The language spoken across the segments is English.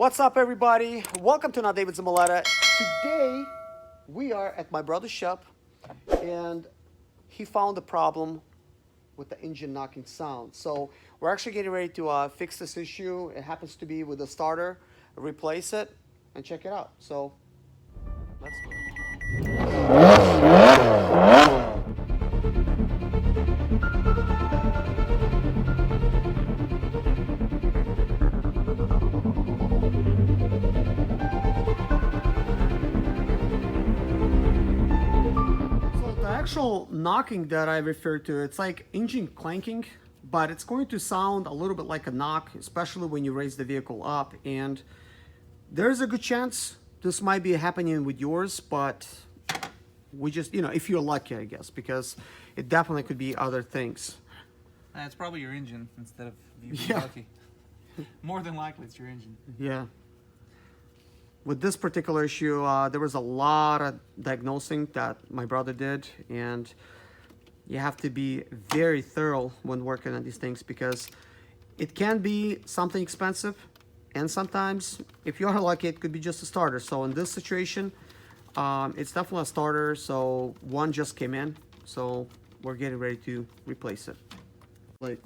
What's up, everybody? Welcome to Not David Zamoletta. Today, we are at my brother's shop, and he found a problem with the engine knocking sound. So we're actually getting ready to fix this issue. It happens to be with the starter, replace it, and check it out. So let's go. Actual knocking that I refer to, it's like engine clanking, but it's going to sound a little bit like a knock, especially when you raise the vehicle up. And there's a good chance this might be happening with yours, but we just, if you're lucky, I guess, because it definitely could be other things. It's probably your engine instead of you being Yeah. lucky. More than likely, it's your engine. Yeah. With this particular issue, there was a lot of diagnosing that my brother did, and you have to be very thorough when working on these things because it can be something expensive, and sometimes, if you are lucky, it could be just a starter. So in this situation, it's definitely a starter, so one just came in, so we're getting ready to replace it. Like.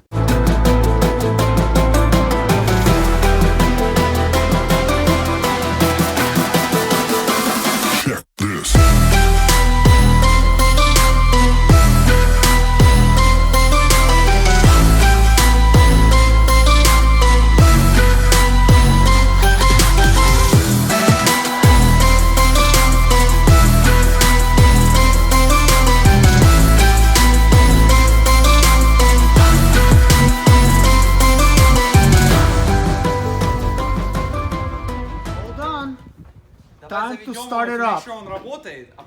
Time to start it up.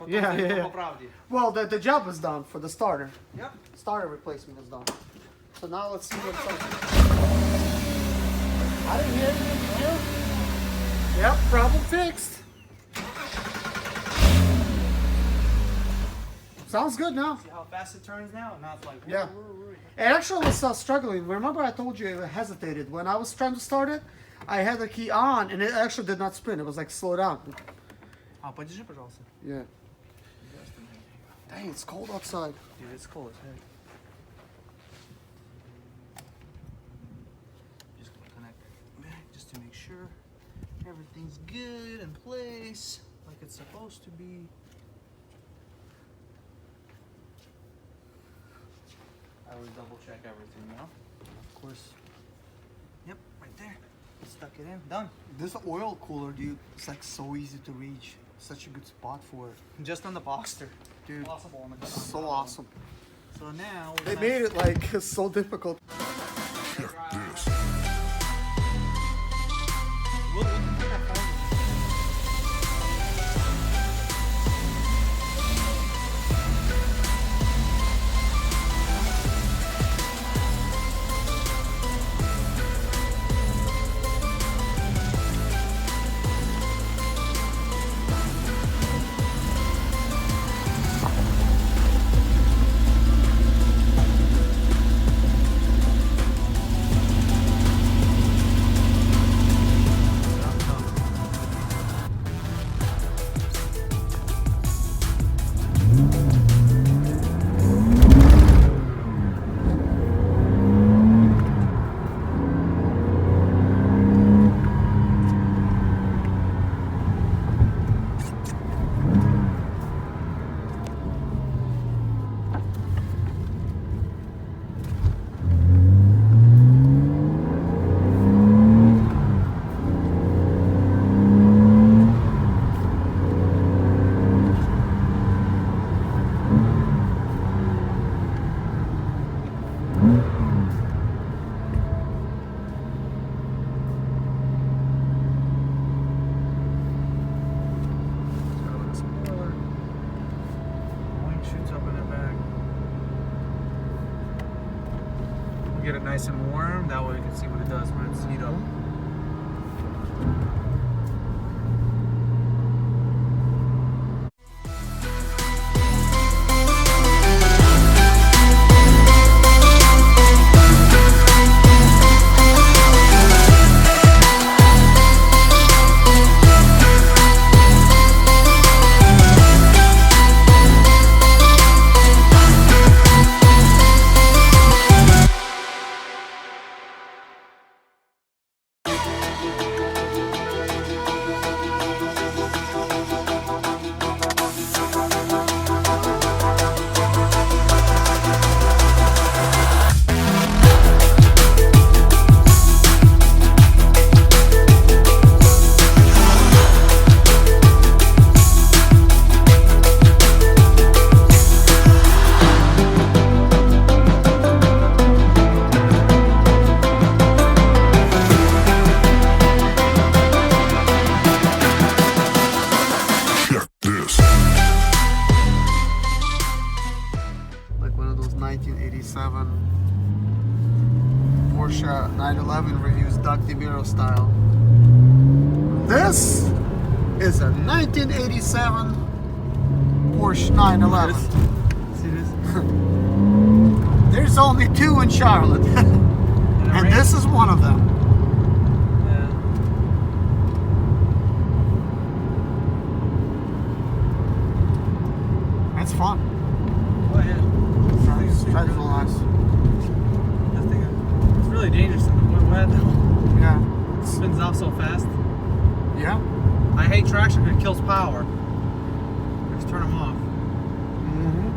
Yeah. Well, the job is done for the starter. Yep. Starter replacement is done. So now let's see what's up. I didn't hear anything. Yep, problem fixed. Sounds good now. See how fast it turns now? Now it's like... Yeah. It actually was struggling. Remember I told you it hesitated. When I was trying to start it, I had the key on, and it actually did not spin. It was like, slow down. Подержи, пожалуйста. Yeah. Dang, it's cold outside. Dude, it's cold as heck. Just gonna connect it back just to make sure everything's good in place, like it's supposed to be. I always double check everything, you know? Of course. Yep, right there. Stuck it in. Done. This oil cooler, dude, it's like so easy to reach. Such a good spot for it. Just on the Boxster. Dude, Possible on the so awesome. So now They made it like so difficult. Check this. We'll put that phone. Get it nice and warm, that way we can see what it does when it's heat up. retro style. This is a 1987 Porsche 911. See this? There's only two in Charlotte, and right? this is one of them. Yeah. That's fun. Oh yeah. It's real nice. That thing, it's really dangerous in the wet though. Yeah. It spins off so fast. Yeah. I hate traction because it kills power. Just turn them off. Mm-hmm.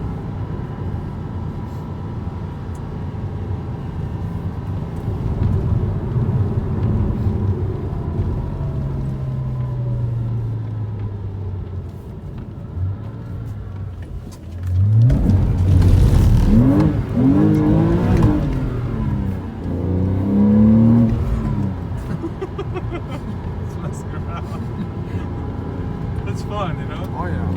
It's messing around. It's fun, you know? Oh yeah.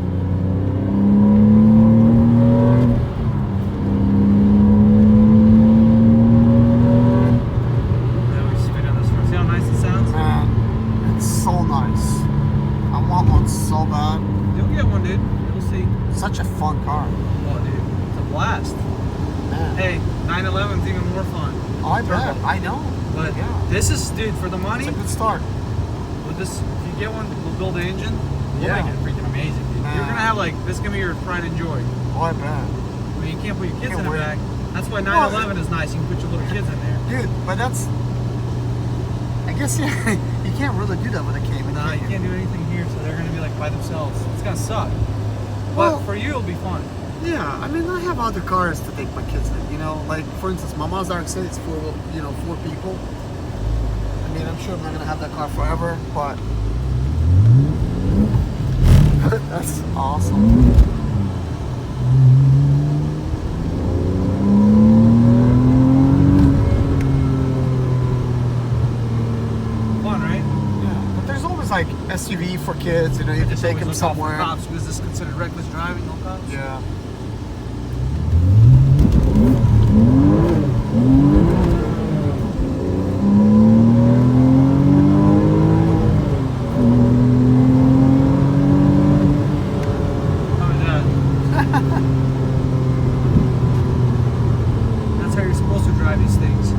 Yeah, we spin on this first. See how nice it sounds? Man, it's so nice. I want one so bad. You'll get one, dude. You'll see. Such a fun car. Oh, dude. It's a blast. Man. Hey, 911's even more fun. Oh, I bet. Turbo. I know. But Yeah. this is, dude, for the money, It's a good start. with this, if you get one, we'll build the engine. We'll Yeah. make it freaking amazing, dude. Man. You're gonna have like, this is gonna be your pride and joy. Oh, I bet. I mean, you can't put your kids Can't in the wait. back. That's why 911 is nice. You can put your little kids in there. Dude, but that's... I guess, yeah, you can't really do that with a Cayman. Nah, you can can't do anything here, so they're gonna be like by themselves. It's gonna suck. Well- But for you, it'll be fun. Yeah, I mean, I have other cars to take my kids in, you know? Like, for instance, my Mazda said it's for, you know, 4 people. I mean, I'm sure I'm not going to have that car forever, but... That's awesome. Fun, right? Yeah, but there's always, like, SUV for kids, you know, you can Just take always them look out for somewhere. cops. Was this considered reckless driving? No cops? Yeah. How is that? That's how you're supposed to drive these things.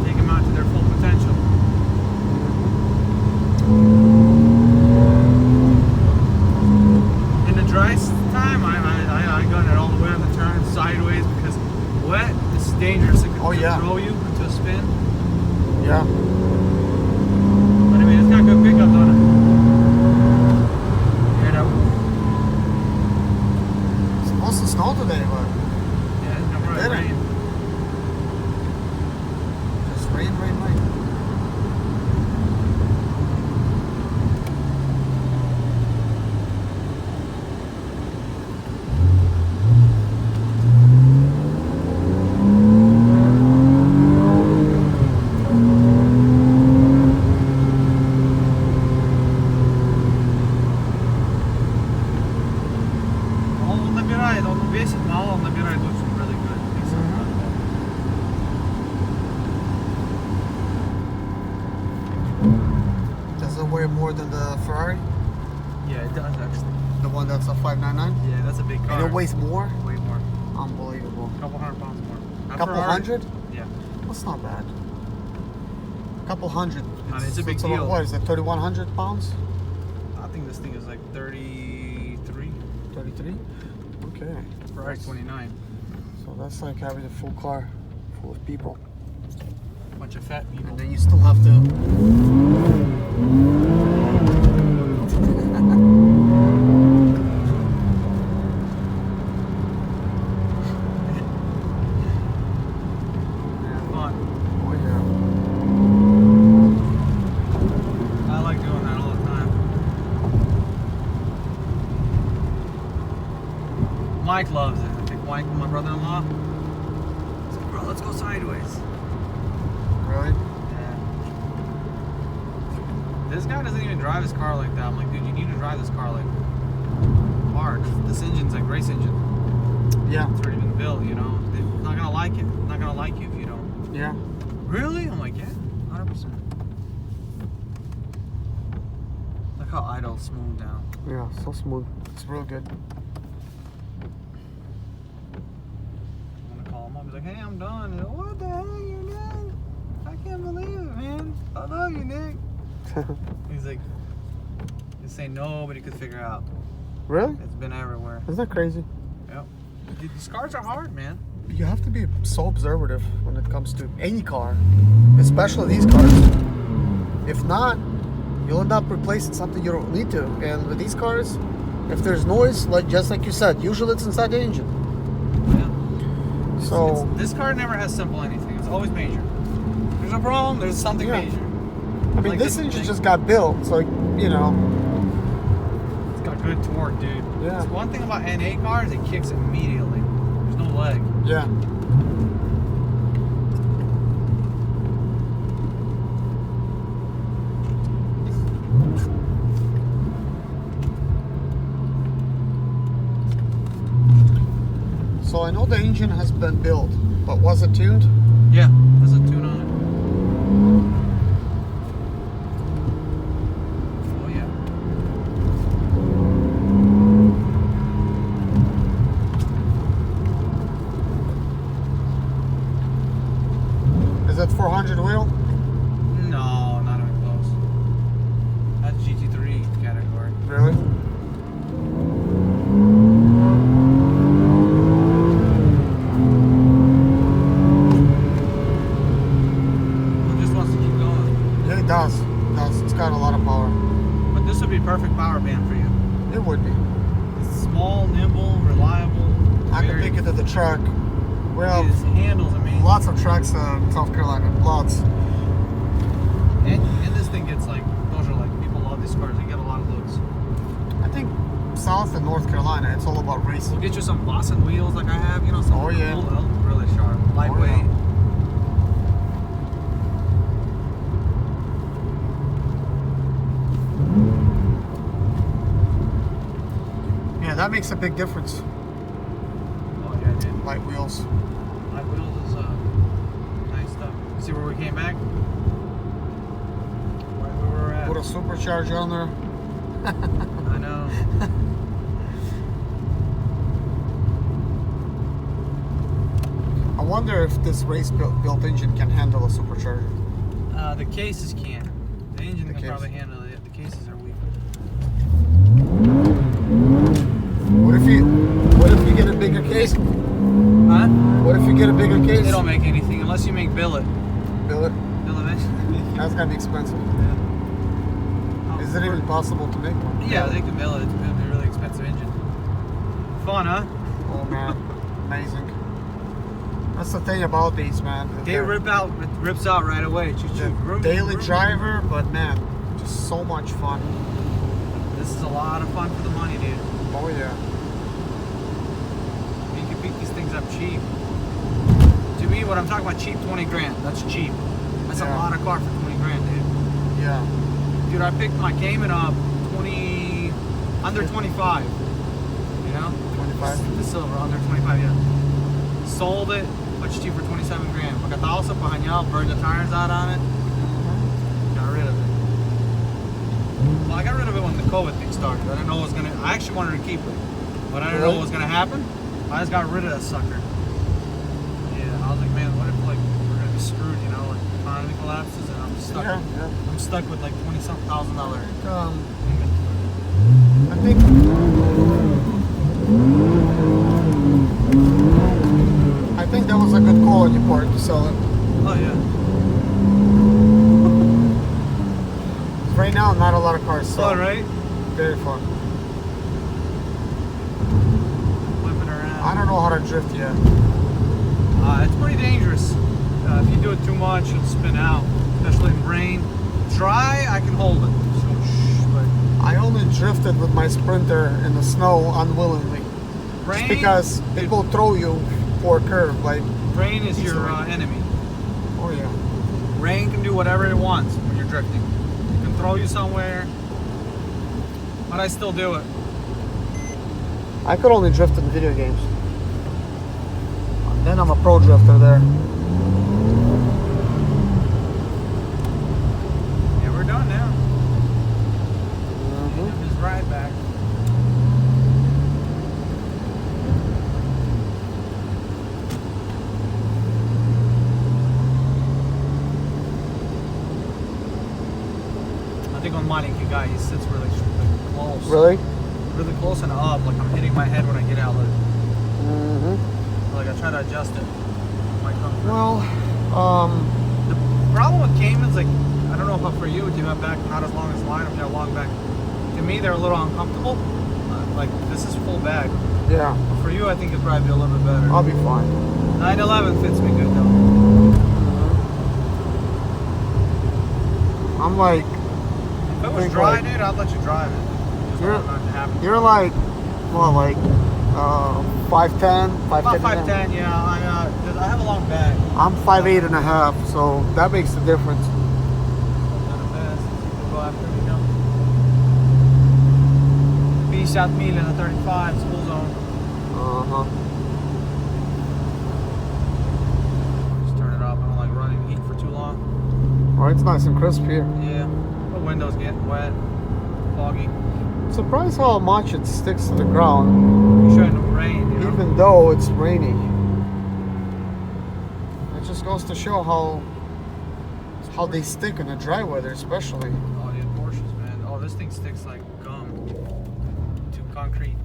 Take them out to their full potential. In the dry time, I got it all the way on the turn sideways because wet is dangerous. It could Oh, yeah. throw you into a spin. Yeah. But I mean, it's got good pickup on it. You know? It's supposed to snow today, but Yeah, it's gonna Did it? rain. just rain, rain, rain. Он набирает, он весит мало, он набирает очень really good. Does it weigh more than the Ferrari? Yeah, it does actually. The one that's a 599? Yeah, that's a big car. And it weighs more? way more. Unbelievable. A couple $100 more. A Not couple Ferrari. hundred? Yeah. That's not bad. A couple hundred. It's a big about, deal. what is it, 3,100 pounds? I think this thing is like 33. 33? Okay. Ferrari's 29. So that's like having a full car full of people. Bunch of fat people. And then you still have to... Fun. Oh yeah. I like doing that all the time. Mike loves it. I think Mike, my brother-in-law, he's like, bro, let's go sideways. Really? Yeah. This guy doesn't even drive his car like that. I'm like, dude, you need to drive this car like hard. This engine's like race engine. Yeah. It's already been built, you know. They're not gonna like it. Not gonna like you if you don't. Yeah. Really? I'm like, yeah, 100%. Look how idle smooth down. Yeah, so smooth. It's real good. I'm gonna call him up. He's like, hey, I'm done. He's like, what the heck, you're done? I can't believe it, man. I love you, Nick. He's like, he's saying nobody could figure out. Really? It's been everywhere. Isn't that crazy? Yep. Dude, these cars are hard, man. You have to be so observative when it comes to any car, especially these cars. If not, you'll end up replacing something you don't need to. And with these cars, if there's noise, just like you said, usually it's inside the engine. Yeah. So This car never has simple anything. It's always major. There's a problem. There's something Yeah. major. I mean, Like this this engine thing. just got built, so you know. It's got good torque, dude. Yeah. That's one thing about NA cars, it kicks immediately. There's no leg. Yeah. So I know the engine has been built, but was it tuned? Yeah, there's a tune on it. Oh yeah. Is it 400 wheel? No, not even close. That's GT3 category. Really? It just wants to keep going. Yeah, it does. It does. It's got a lot of power. But this would be perfect power band for you. It would be. It's small, nimble, reliable. I could very- take it to the truck. We have His handles amazing. lots of trucks in South Carolina. Lots. And this thing gets like, those are like, people love these cars. They get a lot of looks. I think South and North Carolina, it's all about racing. We'll get you some Boston wheels like I have, you know, something Oh, yeah. cool. They'll look really sharp. Lightweight. yeah. Yeah, that makes a big difference. Oh yeah, dude. Light wheels. Light wheels is nice stuff. See where we came back? Right where we were at. Put a supercharger on there. I know. I wonder if this race-built engine can handle a supercharger. The cases can. The engine The can case. probably handle it. The cases are weak. What if you get a bigger case? Huh? What if you get a bigger case? They don't make anything unless you make billet. Billet. Billet. That's gonna be expensive. Oh, Is it even possible to make one? Yeah, they can bill it. It's gonna be a really expensive engine. Fun, huh? Oh man, amazing. That's the thing about these, man. They rips out right away. Choo The choo. daily driver, but man, just so much fun. This is a lot of fun for the money, dude. Oh yeah. You can pick these things up cheap. To me, what I'm talking about cheap, 20 grand. That's cheap. That's a Yeah. lot of car for 20 grand, dude. Yeah. Dude, I picked my Cayman up under 25. You know? 25. The silver, under 25, yeah. Sold it, much cheaper, 27 grand. Pagkatapos pa kanya, burned the tires out on it. Got rid of it. Well, I got rid of it when the COVID thing started. I didn't know what was gonna. I actually wanted to keep it, but I didn't know Really? what was gonna happen. I just got rid of that sucker. Yeah, I was like, man, what if like we're gonna be screwed? You know, like the economy collapses and I'm stuck. Yeah, yeah. I'm stuck with like $20-something thousand I think that was a good call on your part to sell it. Oh yeah. Right now, not a lot of cars sell. Fun, right? Very fun. Whipping around. I don't know how to drift yet. It's pretty dangerous. If you do it too much, it'll spin out, especially in rain. Dry, I can hold it. Just go shh, but I only drifted with my Sprinter in the snow unwillingly. rain, Just because people throw you for a curve, like, rain is your Easily. enemy. oh yeah. Rain can do whatever it wants when you're drifting. It can throw you somewhere, but I still do it. I could only drift in video games. Then I'm a pro drifter there. digo malinki guy. He sits really close. Really? Really close and up. Like I'm hitting my head when I get out. Like, Mm-hmm. like I try to adjust it. My comfort. Well, The problem with Caymans, like, I don't know how for you, do you have back not as long as mine, if you have long back? To me, they're a little uncomfortable. Like, this is full back. yeah, For you, I think it'd probably be a little bit better. I'll be fine. 911 fits me good, though. I'm like, If it was think dry, like- dude, I'd let you drive it. Just You're- don't want it to happen. you're like, well, like 5'10", About 5'10". 5'10", yeah. I have a long back. I'm 5'8" and a half, so that makes the difference. Not a best. People go after me, you know. B South Mill in the 35, school zone. Uh-huh. Just turn it off. I don't like running heat for too long. All right, it's nice and crisp here. Yeah. The window's getting wet, foggy. Surprised how much it sticks to the ground, You shouldn't rain, you know. even though it's rainy. It just goes to show how they stick in the dry weather, especially. Oh, dude, Porsches, man. Oh, this thing sticks like gum to concrete.